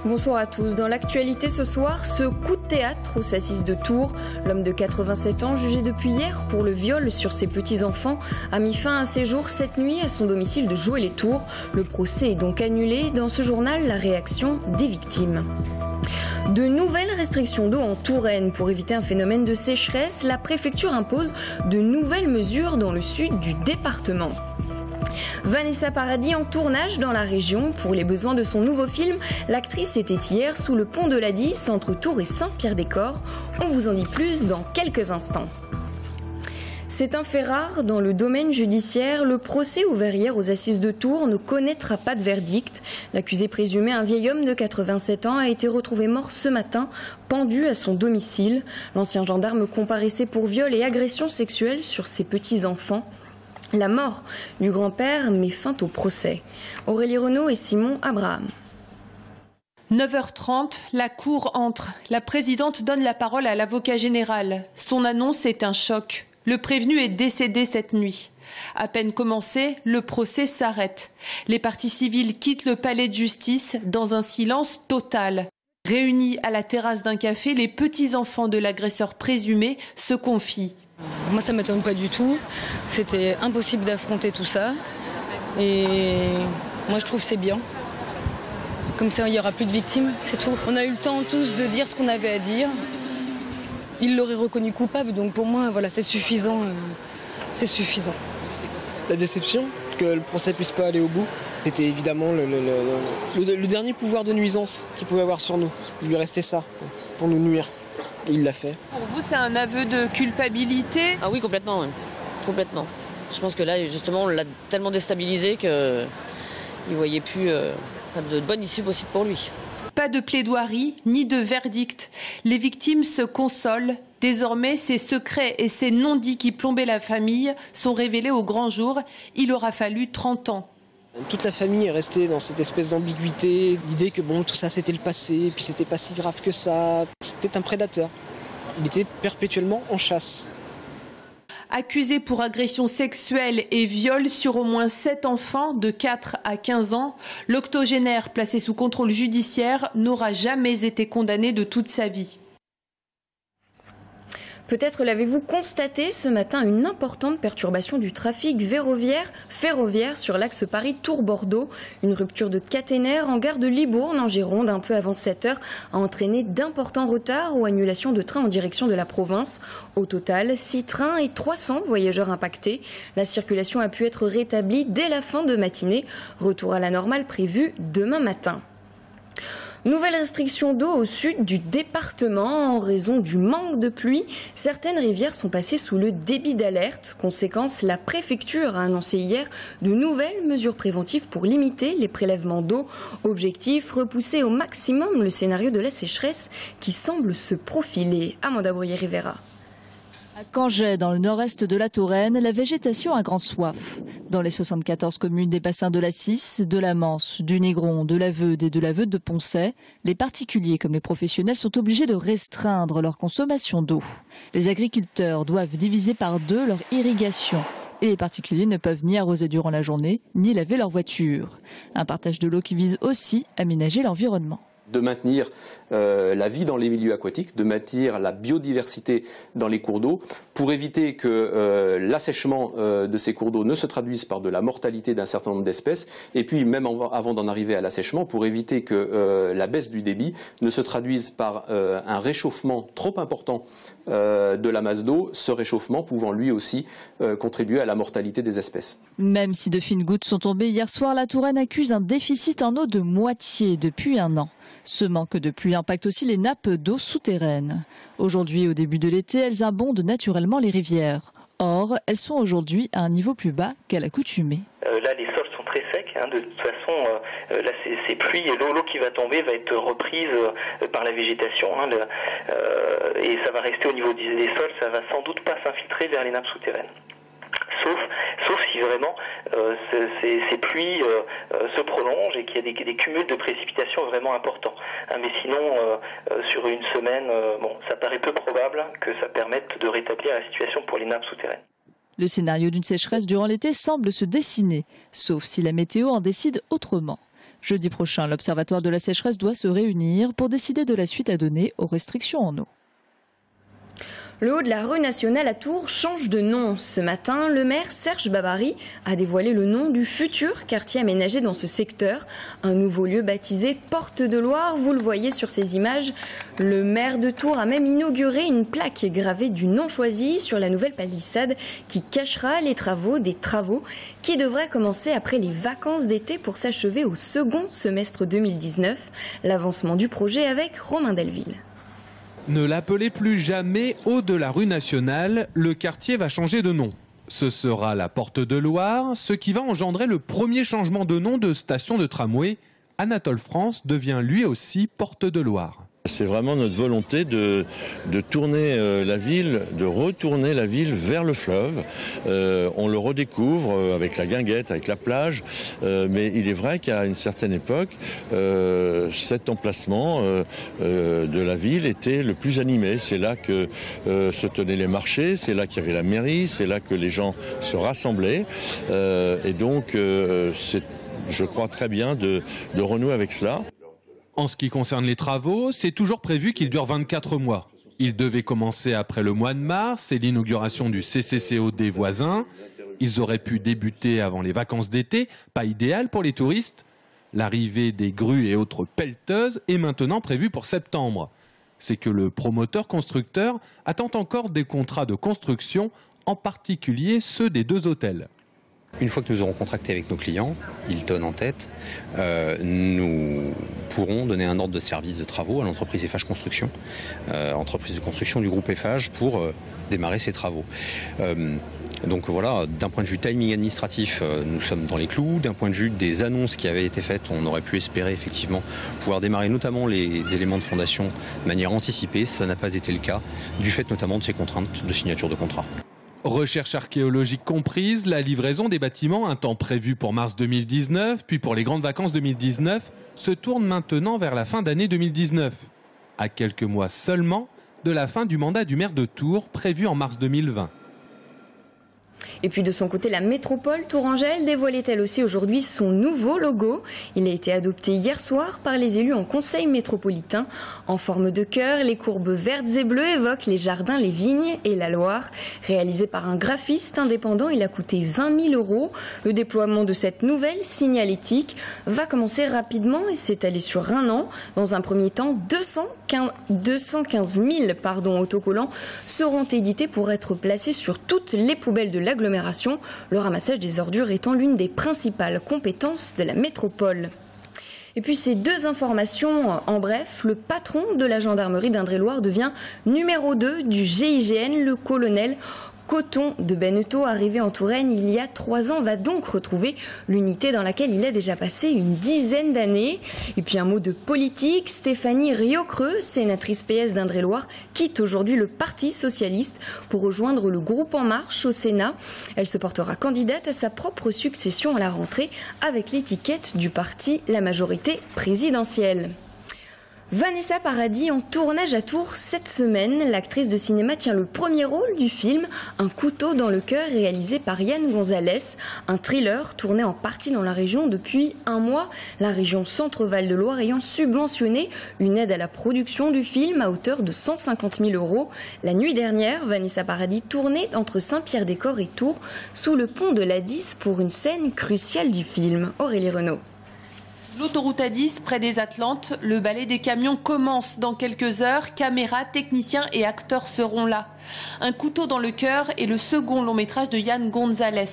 Bonsoir à tous. Dans l'actualité ce soir, ce coup de théâtre aux assises de Tours. L'homme de 87 ans, jugé depuis hier pour le viol sur ses petits-enfants, a mis fin à ses jours cette nuit à son domicile de Joué-les-Tours. Le procès est donc annulé. Dans ce journal, la réaction des victimes. De nouvelles restrictions d'eau en Touraine. Pour éviter un phénomène de sécheresse, la préfecture impose de nouvelles mesures dans le sud du département. Vanessa Paradis en tournage dans la région. Pour les besoins de son nouveau film, l'actrice était hier sous le pont de la Disse entre Tours et Saint-Pierre-des-Corps. On vous en dit plus dans quelques instants. C'est un fait rare dans le domaine judiciaire. Le procès ouvert hier aux assises de Tours ne connaîtra pas de verdict. L'accusé présumé, un vieil homme de 87 ans, a été retrouvé mort ce matin, pendu à son domicile. L'ancien gendarme comparaissait pour viol et agression sexuelle sur ses petits-enfants. La mort du grand-père met fin au procès. Aurélie Renaud et Simon Abraham. 9h30, la cour entre. La présidente donne la parole à l'avocat général. Son annonce est un choc. Le prévenu est décédé cette nuit. À peine commencé, le procès s'arrête. Les parties civiles quittent le palais de justice dans un silence total. Réunis à la terrasse d'un café, les petits-enfants de l'agresseur présumé se confient. Moi, ça ne m'étonne pas du tout. C'était impossible d'affronter tout ça. Et moi, je trouve que c'est bien. Comme ça, il n'y aura plus de victimes, c'est tout. On a eu le temps tous de dire ce qu'on avait à dire. Il l'aurait reconnu coupable, donc pour moi, voilà, c'est suffisant. C'est suffisant. La déception que le procès puisse pas aller au bout, c'était évidemment le dernier pouvoir de nuisance qu'il pouvait avoir sur nous. Il lui restait ça, pour nous nuire. Il l'a fait. Pour vous, c'est un aveu de culpabilité? Ah oui, complètement. Oui. Complètement. Je pense que là, justement, on l'a tellement déstabilisé qu'il ne voyait plus de bonne issue possible pour lui. Pas de plaidoirie, ni de verdict. Les victimes se consolent. Désormais, ces secrets et ces non-dits qui plombaient la famille sont révélés au grand jour. Il aura fallu 30 ans. Toute la famille est restée dans cette espèce d'ambiguïté, l'idée que bon, tout ça c'était le passé, et puis c'était pas si grave que ça. C'était un prédateur. Il était perpétuellement en chasse. Accusé pour agression sexuelle et viol sur au moins 7 enfants de 4 à 15 ans, l'octogénaire placé sous contrôle judiciaire n'aura jamais été condamné de toute sa vie. Peut-être l'avez-vous constaté ce matin, une importante perturbation du trafic ferroviaire sur l'axe Paris-Tours-Bordeaux. Une rupture de caténaire en gare de Libourne en Gironde un peu avant 7 heures a entraîné d'importants retards ou annulations de trains en direction de la province. Au total, 6 trains et 300 voyageurs impactés. La circulation a pu être rétablie dès la fin de matinée. Retour à la normale prévu demain matin. Nouvelle restriction d'eau au sud du département en raison du manque de pluie. Certaines rivières sont passées sous le débit d'alerte. Conséquence, la préfecture a annoncé hier de nouvelles mesures préventives pour limiter les prélèvements d'eau. Objectif, repousser au maximum le scénario de la sécheresse qui semble se profiler. Amanda Boyer-Rivera. À Cangey, dans le nord-est de la Touraine, la végétation a grande soif. Dans les 74 communes des bassins de la Cisse, de la Manse, du Négron, de la Veude et de la Veude de Poncet, les particuliers comme les professionnels sont obligés de restreindre leur consommation d'eau. Les agriculteurs doivent diviser par 2 leur irrigation. Et les particuliers ne peuvent ni arroser durant la journée, ni laver leur voiture. Un partage de l'eau qui vise aussi à aménager l'environnement. De maintenir la vie dans les milieux aquatiques, de maintenir la biodiversité dans les cours d'eau, pour éviter que l'assèchement de ces cours d'eau ne se traduise par de la mortalité d'un certain nombre d'espèces, et puis même avant d'en arriver à l'assèchement, pour éviter que la baisse du débit ne se traduise par un réchauffement trop important de la masse d'eau, ce réchauffement pouvant lui aussi contribuer à la mortalité des espèces. Même si de fines gouttes sont tombées hier soir, la Touraine accuse un déficit en eau de moitié depuis un an. Ce manque de pluie impacte aussi les nappes d'eau souterraines. Aujourd'hui, au début de l'été, elles abondent naturellement les rivières. Or, elles sont aujourd'hui à un niveau plus bas qu'à l'accoutumée. Là, les sols sont très secs. De toute façon, là, ces pluies, l'eau qui va tomber va être reprise par la végétation. Et ça va rester au niveau des sols. Ça va sans doute pas s'infiltrer vers les nappes souterraines. Sauf si vraiment ces pluies se prolongent et qu'il y a des cumuls de précipitations vraiment importants. Mais sinon, sur une semaine, ça paraît peu probable que ça permette de rétablir la situation pour les nappes souterraines. Le scénario d'une sécheresse durant l'été semble se dessiner, sauf si la météo en décide autrement. Jeudi prochain, l'Observatoire de la sécheresse doit se réunir pour décider de la suite à donner aux restrictions en eau. Le haut de la rue nationale à Tours change de nom. Ce matin, le maire Serge Babary a dévoilé le nom du futur quartier aménagé dans ce secteur. Un nouveau lieu baptisé Porte de Loire, vous le voyez sur ces images. Le maire de Tours a même inauguré une plaque gravée du nom choisi sur la nouvelle palissade qui cachera les travaux qui devraient commencer après les vacances d'été pour s'achever au second semestre 2019. L'avancement du projet avec Romain Delville. Ne l'appelez plus jamais haut de la rue nationale, le quartier va changer de nom. Ce sera la Porte de Loire, ce qui va engendrer le premier changement de nom de station de tramway. Anatole France devient lui aussi Porte de Loire. C'est vraiment notre volonté de tourner la ville, de retourner la ville vers le fleuve. On le redécouvre avec la guinguette, avec la plage, mais il est vrai qu'à une certaine époque, cet emplacement de la ville était le plus animé. C'est là que se tenaient les marchés, c'est là qu'il y avait la mairie, c'est là que les gens se rassemblaient. Et donc, c'est, je crois, très bien de renouer avec cela. En ce qui concerne les travaux, c'est toujours prévu qu'ils durent 24 mois. Ils devaient commencer après le mois de mars et l'inauguration du CCCO des voisins. Ils auraient pu débuter avant les vacances d'été, pas idéal pour les touristes. L'arrivée des grues et autres pelleteuses est maintenant prévue pour septembre. C'est que le promoteur-constructeur attend encore des contrats de construction, en particulier ceux des 2 hôtels. Une fois que nous aurons contracté avec nos clients, Hilton en tête, nous pourrons donner un ordre de service de travaux à l'entreprise Eiffage Construction, entreprise de construction du groupe Eiffage, pour démarrer ces travaux. Donc voilà, d'un point de vue timing administratif, nous sommes dans les clous. D'un point de vue des annonces qui avaient été faites, on aurait pu espérer effectivement pouvoir démarrer notamment les éléments de fondation de manière anticipée. Ça n'a pas été le cas, du fait notamment de ces contraintes de signature de contrat. Recherche archéologique comprise, la livraison des bâtiments, un temps prévu pour mars 2019, puis pour les grandes vacances 2019, se tourne maintenant vers la fin d'année 2019. À quelques mois seulement de la fin du mandat du maire de Tours, prévu en mars 2020. Et puis de son côté, la métropole tourangelle dévoilait elle aussi aujourd'hui son nouveau logo. Il a été adopté hier soir par les élus en conseil métropolitain. En forme de cœur, les courbes vertes et bleues évoquent les jardins, les vignes et la Loire. Réalisé par un graphiste indépendant, il a coûté 20 000 €. Le déploiement de cette nouvelle signalétique va commencer rapidement et s'étaler sur un an. Dans un premier temps, 215 000 autocollants seront édités pour être placés sur toutes les poubelles de l'agglomération. Le ramassage des ordures étant l'une des principales compétences de la métropole. Et puis ces 2 informations en bref, le patron de la gendarmerie d'Indre-et-Loire devient numéro 2 du GIGN, le colonel Coton de Benneteau, arrivé en Touraine il y a 3 ans, va donc retrouver l'unité dans laquelle il a déjà passé une dizaine d'années. Et puis un mot de politique, Stéphanie Riocreux, sénatrice PS d'Indre-et-Loire, quitte aujourd'hui le Parti socialiste pour rejoindre le groupe En Marche au Sénat. Elle se portera candidate à sa propre succession à la rentrée avec l'étiquette du parti La Majorité présidentielle. Vanessa Paradis en tournage à Tours cette semaine. L'actrice de cinéma tient le premier rôle du film Un couteau dans le cœur, réalisé par Yann Gonzalez. Un thriller tourné en partie dans la région depuis un mois. La région Centre-Val de Loire ayant subventionné une aide à la production du film à hauteur de 150 000 €. La nuit dernière, Vanessa Paradis tournait entre Saint-Pierre-des-Corps et Tours sous le pont de l'A10 pour une scène cruciale du film. Aurélie Renaud. L'autoroute A10 près des Atlantes, le balai des camions commence dans quelques heures. Caméras, techniciens et acteurs seront là. Un couteau dans le cœur est le second long métrage de Yann Gonzalez.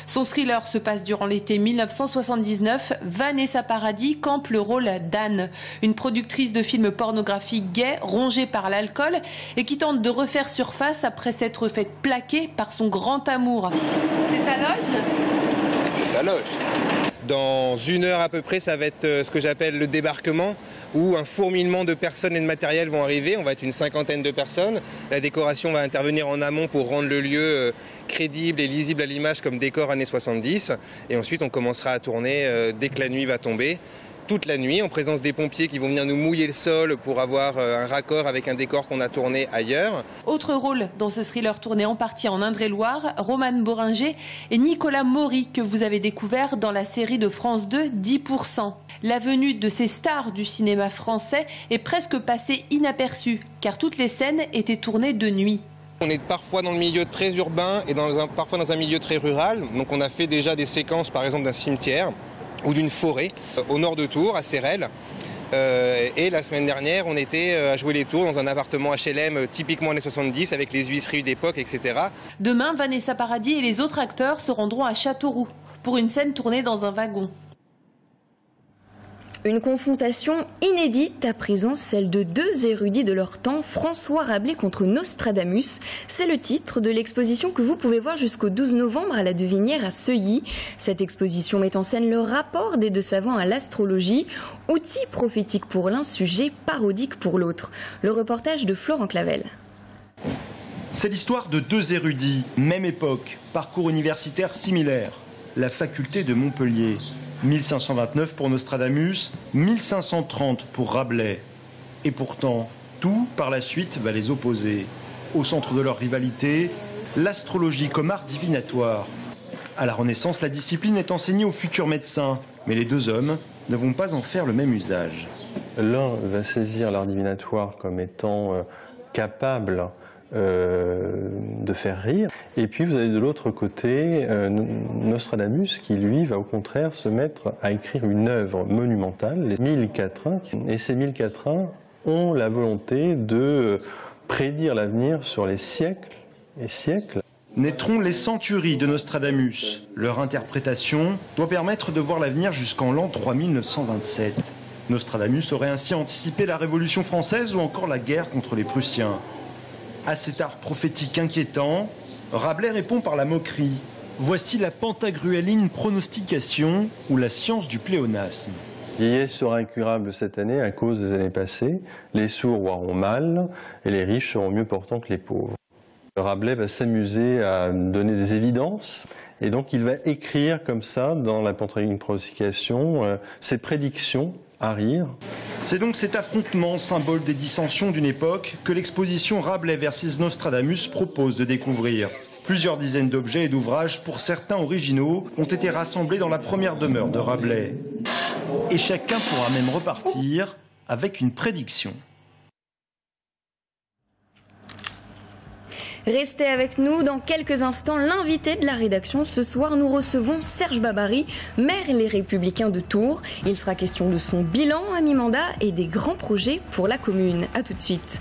Son thriller se passe durant l'été 1979. Vanessa Paradis campe le rôle d'Anne, une productrice de films pornographiques gays rongée par l'alcool et qui tente de refaire surface après s'être faite plaquer par son grand amour. C'est sa loge ? C'est sa loge. Dans 1 heure à peu près, ça va être ce que j'appelle le débarquement, où un fourmillement de personnes et de matériel vont arriver. On va être une 50aine de personnes. La décoration va intervenir en amont pour rendre le lieu crédible et lisible à l'image comme décor années 70. Et ensuite, on commencera à tourner dès que la nuit va tomber. Toute la nuit, en présence des pompiers qui vont venir nous mouiller le sol pour avoir un raccord avec un décor qu'on a tourné ailleurs. Autre rôle dans ce thriller tourné en partie en Indre-et-Loire, Romane Boringer et Nicolas Maury, que vous avez découvert dans la série de France 2, 10%. La venue de ces stars du cinéma français est presque passée inaperçue, car toutes les scènes étaient tournées de nuit. On est parfois dans le milieu très urbain et parfois dans un milieu très rural. Donc on a fait déjà des séquences par exemple d'un cimetière ou d'une forêt au nord de Tours, à Sérel. Et la semaine dernière, on était à jouer les tours dans un appartement HLM typiquement années 70 avec les huisseries d'époque, etc. Demain, Vanessa Paradis et les autres acteurs se rendront à Châteauroux pour une scène tournée dans un wagon. Une confrontation inédite, à présent celle de deux érudits de leur temps, François Rabelais contre Nostradamus. C'est le titre de l'exposition que vous pouvez voir jusqu'au 12 novembre à la Devinière à Seuilly. Cette exposition met en scène le rapport des deux savants à l'astrologie, outil prophétique pour l'un, sujet parodique pour l'autre. Le reportage de Florent Clavel. C'est l'histoire de deux érudits, même époque, parcours universitaire similaire. La faculté de Montpellier. 1529 pour Nostradamus, 1530 pour Rabelais. Et pourtant, tout, par la suite, va les opposer. Au centre de leur rivalité, l'astrologie comme art divinatoire. À la Renaissance, la discipline est enseignée aux futurs médecins, mais les deux hommes ne vont pas en faire le même usage. L'un va saisir l'art divinatoire comme étant capable de faire rire. Et puis vous avez de l'autre côté Nostradamus qui lui va au contraire se mettre à écrire une œuvre monumentale, les 1000 quatrains. Et ces 1000 quatrains ont la volonté de prédire l'avenir sur les siècles et siècles. Naîtront les centuries de Nostradamus. Leur interprétation doit permettre de voir l'avenir jusqu'en l'an 3927. Nostradamus aurait ainsi anticipé la Révolution française ou encore la guerre contre les Prussiens. À cet art prophétique inquiétant, Rabelais répond par la moquerie. Voici la pantagruéline pronostication ou la science du pléonasme. Vieillesse sera incurable cette année à cause des années passées. Les sourds auront mal et les riches seront mieux portants que les pauvres. Rabelais va s'amuser à donner des évidences et donc il va écrire comme ça dans la pantagruéline pronostication ses prédictions à rire. C'est donc cet affrontement, symbole des dissensions d'une époque, que l'exposition Rabelais versus Nostradamus propose de découvrir. Plusieurs dizaines d'objets et d'ouvrages, pour certains originaux, ont été rassemblés dans la première demeure de Rabelais. Et chacun pourra même repartir avec une prédiction. Restez avec nous, dans quelques instants, l'invité de la rédaction. Ce soir, nous recevons Serge Babary, maire Les Républicains de Tours. Il sera question de son bilan à mi-mandat et des grands projets pour la commune. A tout de suite.